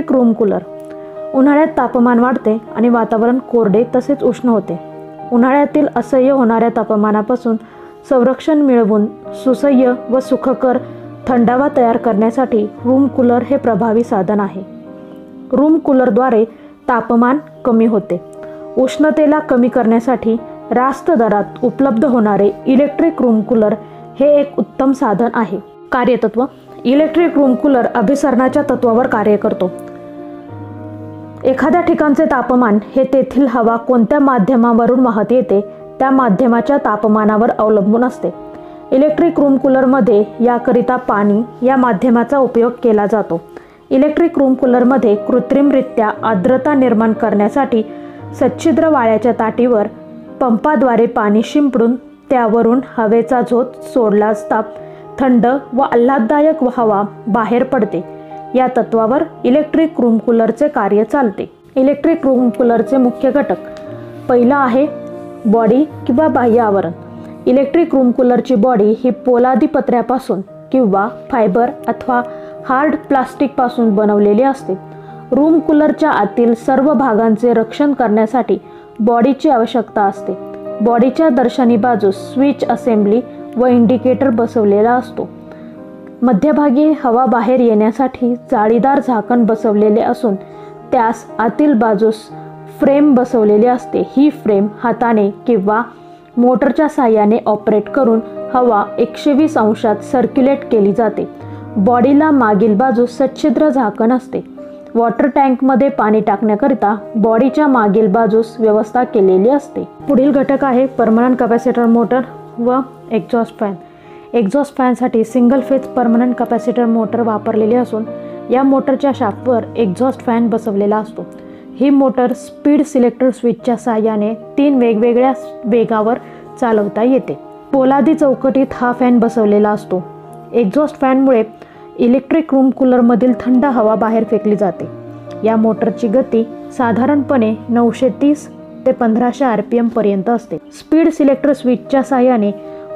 Electric room cooler. उन्हाळ्यात तापमान वाढते आणि वातावरण कोरडे तसेच उष्ण होते. उन्हाळ्यातील असह्य होणाऱ्या तापमानापासून संरक्षण मिळवून सुसह्य व सुखकर थंडावा तयार करण्यासाठी रूम कूलर हे प्रभावी साधन आहे. रूम कूलरद्वारे तापमान कमी होते. उष्णतेला कमी करण्यासाठी रास्त दरात उपलब्ध होणारे इलेक्ट्रिक रूम कूलर हे एक उत्तम साधन आहे. कार्यतत्व. इलेक्ट्रिक रूम कूलर अभिसरणाच्या तत्वावर कार्य करतो. एखाद्या ठिकाणचे तापमान हे तेथील हवा कोणत्या माध्यमावरून वाहत येते त्या माध्यमाच्या तापमानावर अवलंबून असते. इलेक्ट्रिक रूम कूलरमध्ये याकरिता पाणी या माध्यमाचा उपयोग केला जातो. इलेक्ट्रिक रूम कूलरमध्ये कृत्रिमरित्या आर्द्रता निर्माण करण्यासाठी सच्छिद्र वाळ्याच्या ताटीवर पंपाद्वारे पाणी शिंपडून त्यावरून हवेचा झोत सोडला असता थंड व आल्हाददायक हवा बाहेर पडते. या तत्वावर इलेक्ट्रिक रूम कूलरचे कार्य चालते. इलेक्ट्रिक रूम कूलरचे मुख्य घटक. पहिला आहे बॉडी किंवा बाह्य आवरण. इलेक्ट्रिक रूम कूलरची बॉडी ही पोलादी पत्र्यापासून किंवा फायबर अथवा हार्ड प्लास्टिकपासून बनवलेली असते. रूम कूलरच्या आतील सर्व भागांचे रक्षण करण्यासाठी बॉडीची आवश्यकता असते. बॉडीच्या दर्शनी बाजूस स्विच असेंब्ली व इंडिकेटर बसवलेला असतो. मध्यभागी हवा बाहेर येण्यासाठी जाळीदार झाकण बसवलेले असून त्यास आतील बाजूस फ्रेम बसवलेली असते. ही फ्रेम हाताने किंवा मोटरच्या साहाय्याने ऑपरेट करून हवा 120 अंशात सर्क्युलेट केली जाते. बॉडीला मागील बाजूस सच्छिद्र झाकण असते. वॉटर टँकमध्ये पाणी टाकण्याकरिता बॉडीच्या मागील बाजूस व्यवस्था केलेली असते. पुढील घटक आहे परमनंट कॅपॅसिटर मोटर व एक्झॉस्ट फॅन. एक्झॉस्ट फॅनसाठी single phase permanent capacitor motor वापरलेली असून या मोटरच्या शाफ्टवर एक्झॉस्ट फॅन बसवलेला असतो. ही मोटर स्पीड सिलेक्टर स्विचच्या साहाय्याने 3 वेगवेगळ्या वेगावर चालवता येते. पोलादी चौकटीत हा फॅन बसवलेला असतो. एक्झॉस्ट फॅनमुळे इलेक्ट्रिक रूम कूलरमधील थंड हवा बाहेर फेकली जाते. या मोटरची गती साधारणपणे 930 ते 1500 RPM पर्यंत असते. स्पीड सिलेक्टर स्विचच्या साहाय्याने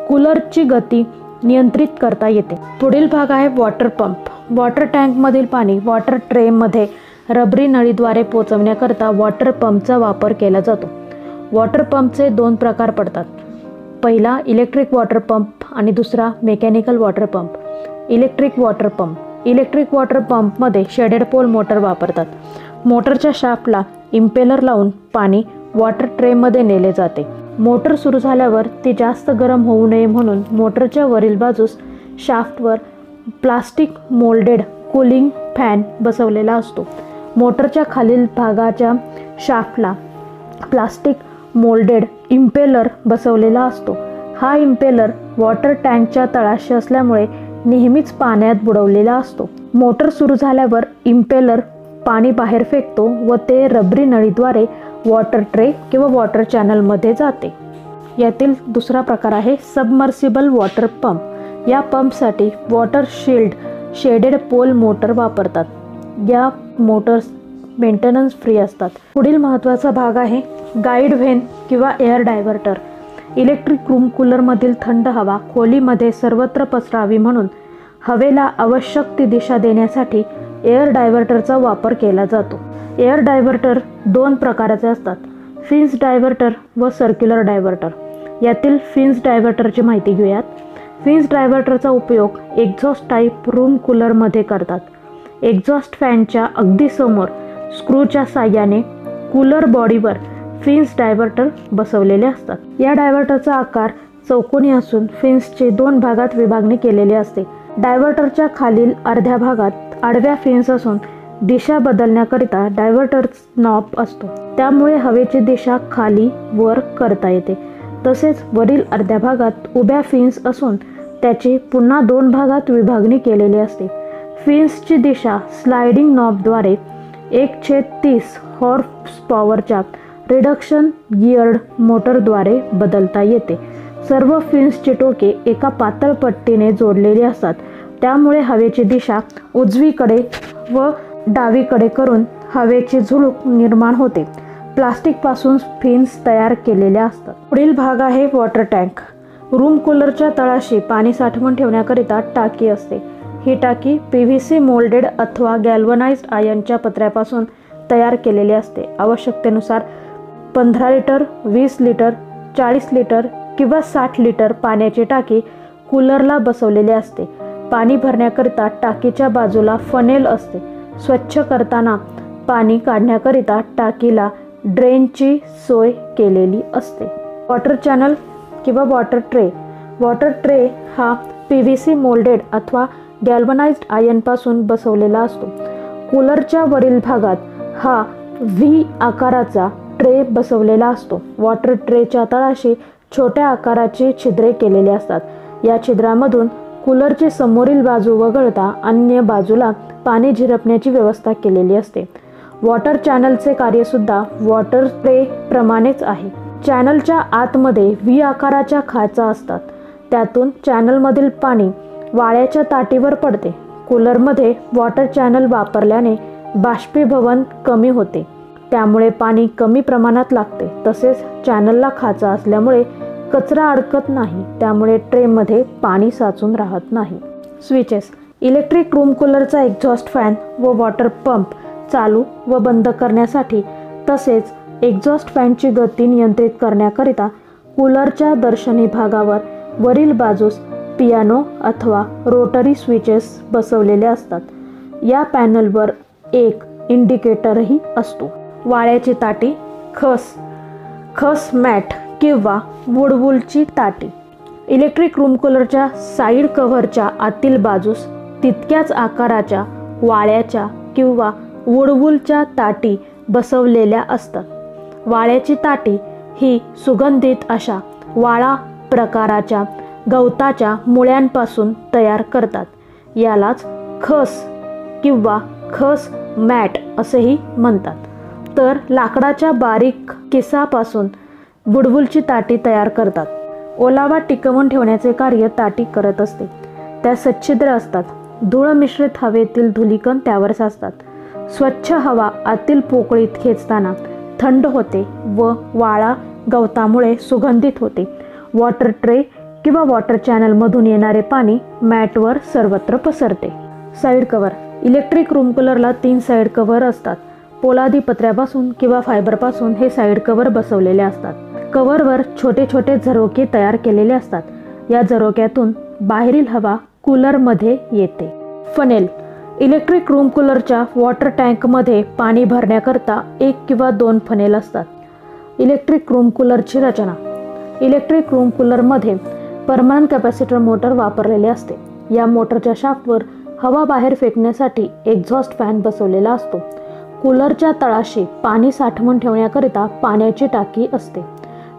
कूलरची गती नियंत्रित करता येते. पुढील भाग आहे वॉटर पंप. वॉटर टँकमधील पाणी वॉटर ट्रेमध्ये रबरी नळीद्वारे पोचवण्याकरता वॉटर पंपचा वापर केला जातो. वॉटर पंपचे 2 प्रकार पडतात. पहिला इलेक्ट्रिक वॉटर पंप आणि दुसरा mechanical water pump. Electric water pump. Electric water पंपमध्ये शेडेड पोल मोटर वापरतात. मोटरच्या शाफ्टला इम्पेलर लावून पाणी वॉटर ट्रेमध्ये नेले जाते. मोटर सुरू झाल्यावर ती जास्त गरम होऊ नये म्हणून मोटरच्या वरील बाजूस शाफ्टवर प्लास्टिक मोल्डेड कूलिंग फॅन बसवलेला असतो. मोटरच्या खालील भागाच्या शाफ्टला प्लास्टिक मोल्डेड इम्पेलर बसवलेला असतो. हा इम्पेलर वॉटर टँकच्या तळाशी असल्यामुळे नेहमीच पाण्यात बुडवलेला असतो. मोटर सुरू झाल्यावर इम्पेलर पाणी बाहेर फेकतो व ते रबरी नळीद्वारे वॉटर ट्रे किंवा वॉटर चॅनलमध्ये जाते. यातील दुसरा प्रकार आहे सबमर्सिबल वॉटर पंप. या पंपसाठी water shield shaded pole motor वापरतात. या मोटर्स मेंटेनन्स फ्री असतात. पुढील महत्त्वाचा भाग आहे गाईड व्हेन किंवा एअर डायव्हर्टर. इलेक्ट्रिक रूम कूलरमधील थंड हवा खोलीमध्ये सर्वत्र पसरावी म्हणून हवेला आवश्यक ती दिशा देण्यासाठी एअर डायव्हर्टरचा वापर केला जातो. एअर डायव्हर्टर 2 प्रकारचे असतात. फिन्स डायव्हर्टर व सर्क्युलर डायव्हर्टर. यातील फिन्स डायव्हर्टरची माहिती घेऊयात. फिन्स डायव्हर्टरचा उपयोग एक्झॉस्ट टाईप रूम कूलरमध्ये करतात. एक्झॉस्ट फॅनच्या अगदी समोर स्क्रूच्या साहाय्याने कूलर बॉडीवर फिन्स डायव्हर्टर बसवलेले असतात. या डायव्हर्टरचा आकार चौकोनी असून फिन्सचे 2 भागात विभागणी केलेली असते. डायव्हर्टरच्या खालील अर्ध्या भागात आडव्या फिन्स असून दिशा बदलण्याकरिता डायव्हर्टर नॉब असतो. त्यामुळे हवेची दिशा खाली वर करता येते. तसेच वरील अर्ध्या भागात उभ्या फिन्स असून त्याची पुन्हा 2 भागात विभागणी केलेली असते. फिन्सची दिशा स्लायडिंग नॉबद्वारे 1/30 हॉर्स पॉवरच्या रिडक्शन गिअर्ड मोटरद्वारे बदलता येते. सर्व फिन्सची टोके एका पातळ पट्टीने जोडलेली असतात. त्यामुळे हवेची दिशा उजवीकडे व डावीकडे करून हवेची झुळूक निर्माण होते. प्लास्टिकपासून फिन्स तयार केलेल्या असतात. पुढील भाग आहे वॉटर टँक. रूम कूलरच्या तळाशी पाणी साठवून ठेवण्याकरिता टाकी असते. ही टाकी PVC मोल्डेड अथवा गॅल्वनाइज्ड आयर्नच्या पत्र्यापासून तयार केलेली असते. आवश्यकतेनुसार 15 लिटर, 20 लिटर, 40 लिटर किंवा 60 लिटर पाण्याची टाकी कूलरला बसवलेली असते. पाणी भरण्याकरिता टाकीच्या बाजूला फनेल असते. स्वच्छ करताना पाणी काढण्याकरिता टाकीला ड्रेनची सोय केलेली असते. वॉटर चॅनल किंवा वॉटर ट्रे. वॉटर ट्रे हा PVC मोल्डेड अथवा गॅल्वनाइज्ड आयर्नपासून बसवलेला असतो. कूलरच्या वरील भागात हा व्ही आकाराचा ट्रे बसवलेला असतो. वॉटर ट्रेच्या तळाशी छोट्या आकाराची छिद्रे केलेली असतात. या छिद्रामधून कूलरची समोरील बाजू वगळता अन्य बाजूला पाणी झिरपण्याची व्यवस्था केलेली असते. वॉटर चॅनलचे कार्यसुद्धा वॉटर ट्रे प्रमाणेच आहे. चॅनलच्या आतमध्ये व्ही आकाराच्या खाचा असतात. त्यातून चॅनलमधील पाणी वाळ्याच्या ताटीवर पडते. कूलरमध्ये वॉटर चॅनल वापरल्याने बाष्पीभवन कमी होते, त्यामुळे पाणी कमी प्रमाणात लागते. तसेच चॅनलला खाचा असल्यामुळे कचरा अडकत नाही, त्यामुळे ट्रेमध्ये पाणी साचून राहत नाही. स्विचेस. इलेक्ट्रिक रूम कूलरचा एक्झॉस्ट फॅन व वॉटर पंप चालू व बंद करण्यासाठी तसेच एक्झॉस्ट फॅनची गती नियंत्रित करण्याकरिता कूलरच्या दर्शनी भागावर वरील बाजूस पियानो अथवा रोटरी स्विचेस बसवलेले असतात. या पॅनलवर एक इंडिकेटरही असतो. वाळ्याची ताटी, खस मॅट किंवा वुडवूलची ताटी. इलेक्ट्रिक रूम कूलरच्या साईड कव्हरच्या आतील बाजूस तितक्याच आकाराच्या वाळ्याच्या किंवा वुडवूलच्या ताटी बसवलेल्या असतात. वाळ्याची ताटी ही सुगंधित अशा वाळा प्रकाराच्या गवताच्या मुळ्यांपासून तयार करतात. यालाच खस किंवा खस मॅट असेही म्हणतात. तर लाकडाच्या बारीक किसापासून वुडवूलची ताटी तयार करतात. ओलावा टिकवून ठेवण्याचे कार्य ताटी करत असते. त्या सच्छिद्र असतात. धूळ मिश्रित हवेतील धुलीकण त्यावर साचतात. स्वच्छ हवा आतील पोकळीत खेचताना थंड होते व वाळा गवतामुळे सुगंधित होते. वॉटर ट्रे किंवा वॉटर चॅनलमधून येणारे पाणी मॅटवर सर्वत्र पसरते. Side cover. इलेक्ट्रिक रूम कूलरला 3 साईड कव्हर असतात. पोलादी पत्र्यापासून किंवा फायबरपासून हे साईड कव्हर बसवलेले असतात. कव्हरवर छोटे छोटे झरोके तयार केलेले असतात. या झरोक्यातून बाहेरील हवा कूलरमध्ये येते. फनेल. इलेक्ट्रिक रूम कूलरच्या वॉटर टँकमध्ये पाणी भरण्याकरता 1 किंवा 2 फनेल असतात. इलेक्ट्रिक रूम कूलरची रचना. इलेक्ट्रिक रूम कूलरमध्ये परमनंट कॅपॅसिटर मोटर वापरलेले असते. या मोटरच्या शाफ्टवर हवा बाहेर फेकण्यासाठी एक्झॉस्ट फॅन बसवलेला असतो. कूलरच्या तळाशी पाणी साठवून ठेवण्याकरिता पाण्याची टाकी असते.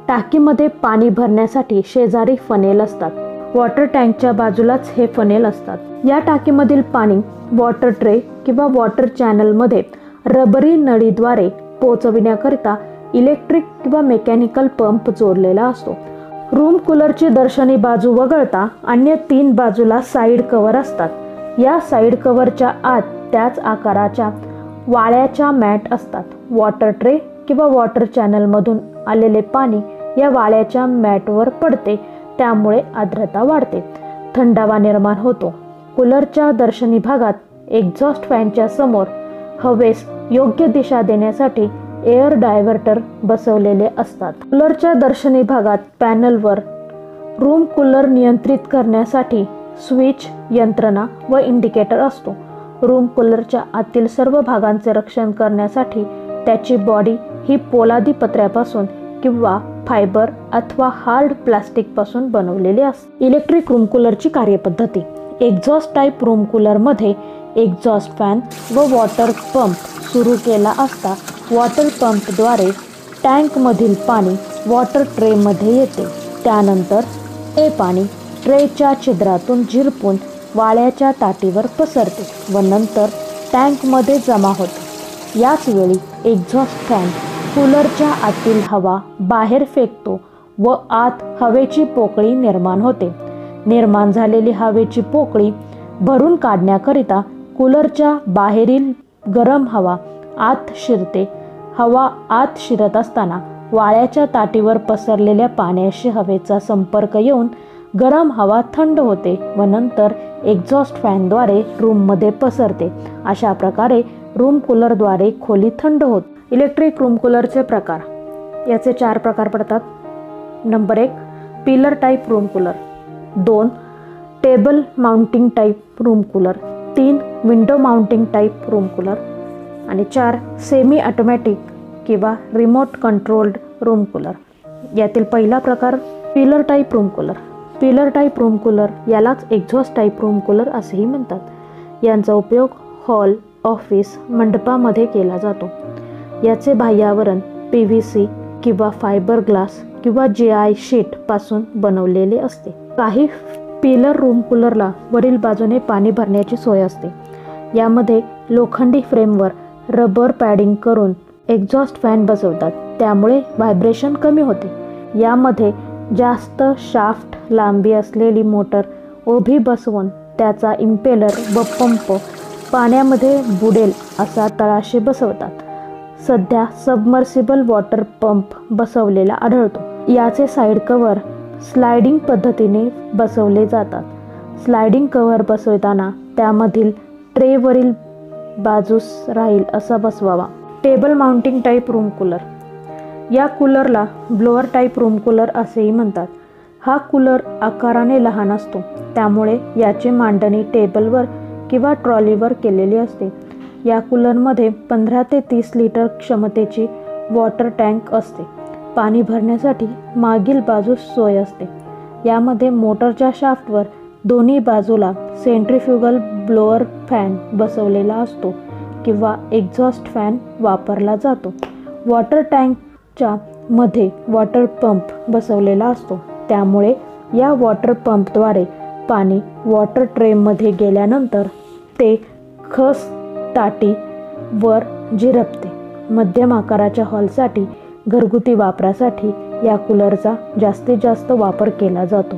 टाकीमध्ये पाणी भरण्यासाठी शेजारी फनेल असतात. वॉटर टँकच्या बाजूलाच हे फनेल असतात. या टाकीमधील पाणी वॉटर ट्रे किंवा वॉटर चॅनलमध्ये रबरी नळीद्वारे पोहोचविण्याकरिता इलेक्ट्रिक किंवा मेकॅनिकल पंप जोडलेला असतो. रूम कूलरची दर्शनी बाजू वगळता अन्य 3 बाजूला साईड कव्हर असतात. या साईड कव्हरच्या आत त्याच आकाराच्या वाळ्याच्या मॅट असतात. वॉटर ट्रे किंवा वॉटर चॅनलमधून आलेले पाणी या वाळ्याच्या मॅटवर पडते, त्यामुळे आर्द्रता वाढते, थंडावा निर्माण होतो. कूलरच्या दर्शनी भागात एक्झॉस्ट फॅनच्या समोर हवेस योग्य दिशा देण्यासाठी एअर डायव्हर्टर बसवलेले असतात. कूलरच्या दर्शनी भागात पॅनलवर रूम कूलर नियंत्रित करण्यासाठी स्विच यंत्रणा व इंडिकेटर असतो. रूम कूलरच्या आतील सर्व भागांचे रक्षण करण्यासाठी त्याची बॉडी ही पोलादी पत्र्यापासून किंवा फायबर अथवा हार्ड प्लास्टिकपासून बनवलेली असते. इलेक्ट्रिक रूम कूलरची कार्यपद्धती. एक्झॉस्ट टाईप रूम कूलरमध्ये एक्झॉस्ट फॅन व वॉटर पंप सुरू केला असता वॉटर पंपद्वारे टँकमधील पाणी वॉटर ट्रेमध्ये येते. त्यानंतर ते पाणी ट्रेच्या छिद्रातून झिरपून वाळ्याच्या ताटीवर पसरते व नंतर टँकमध्ये जमा होते. याच वेळी एक्झॉस्ट फॅन कूलरच्या आतील हवा बाहेर फेकतो व आत हवेची पोकळी निर्माण होते. निर्माण झालेली हवेची पोकळी भरून काढण्याकरिता कूलरच्या बाहेरील गरम हवा आत शिरते. हवा आत शिरत असताना वाळ्याच्या ताटीवर पसरलेल्या पाण्याशी हवेचा संपर्क येऊन गरम हवा थंड होते व नंतर एक्झॉस्ट फॅनद्वारे रूममध्ये पसरते. अशा प्रकारे रूम कूलरद्वारे खोली थंड होते. इलेक्ट्रिक रूम कूलरचे प्रकार. याचे 4 प्रकार पडतात. Number 1 pillar type room cooler, 2 table mounting type room cooler, 3 window mounting type room cooler आणि 4 सेमी ऑटोमॅटिक किंवा रिमोट कंट्रोल्ड रूम कूलर. यातील पहिला प्रकार pillar type room cooler. Pillar type room cooler यालाच एक्झॉस्ट टाईप रूम कूलर असेही म्हणतात. यांचा उपयोग हॉल, ऑफिस, मंडपामध्ये केला जातो. याचे बाह्यावरण PVC किंवा फायबर ग्लास किंवा GI शीट पासून बनवलेले असते. काही पिलर रूम कूलरला वरील बाजूने पाणी भरण्याची सोय असते. यामध्ये लोखंडी फ्रेमवर रबर पॅडिंग करून एक्झॉस्ट फॅन बसवतात. त्यामुळे व्हायब्रेशन कमी होते. यामध्ये जास्त शाफ्ट लांबी असलेली मोटर उभी बसवून त्याचा इम्पेलर व पंप पाण्यामध्ये बुडेल असा तळाशी बसवतात. सध्या सबमर्सिबल वॉटर पंप बसवलेला आढळतो. याचे साईड कव्हर स्लायडिंग पद्धतीने बसवले जातात. स्लायडिंग कव्हर बसवताना त्यामधील ट्रेवरील बाजूस राहील असा बसवावा. Table mounting type room cooler. या कूलरला ब्लोअर टाईप रूम कूलर असेही म्हणतात. हा कूलर आकाराने लहान असतो, त्यामुळे याची मांडणी टेबलवर किंवा ट्रॉलीवर केलेली असते. या कूलरमध्ये 15 ते 30 लिटर क्षमतेची वॉटर टँक असते. पाणी भरण्यासाठी मागील बाजूस सोय असते. यामध्ये मोटरच्या शाफ्टवर दोन्ही बाजूला सेंट्रिफ्युगल ब्लोअर फॅन बसवलेला असतो किंवा एक्झॉस्ट फॅन वापरला जातो. वॉटर टँकच्या मध्ये वॉटर पंप बसवलेला असतो. त्यामुळे या वॉटर पंपद्वारे पाणी वॉटर ट्रेमध्ये गेल्यानंतर ते खस टाटी वर झिरपते. मध्यम आकाराच्या हॉलसाठी घरगुती वापरासाठी या कूलरचा जास्तीत जास्त वापर केला जातो.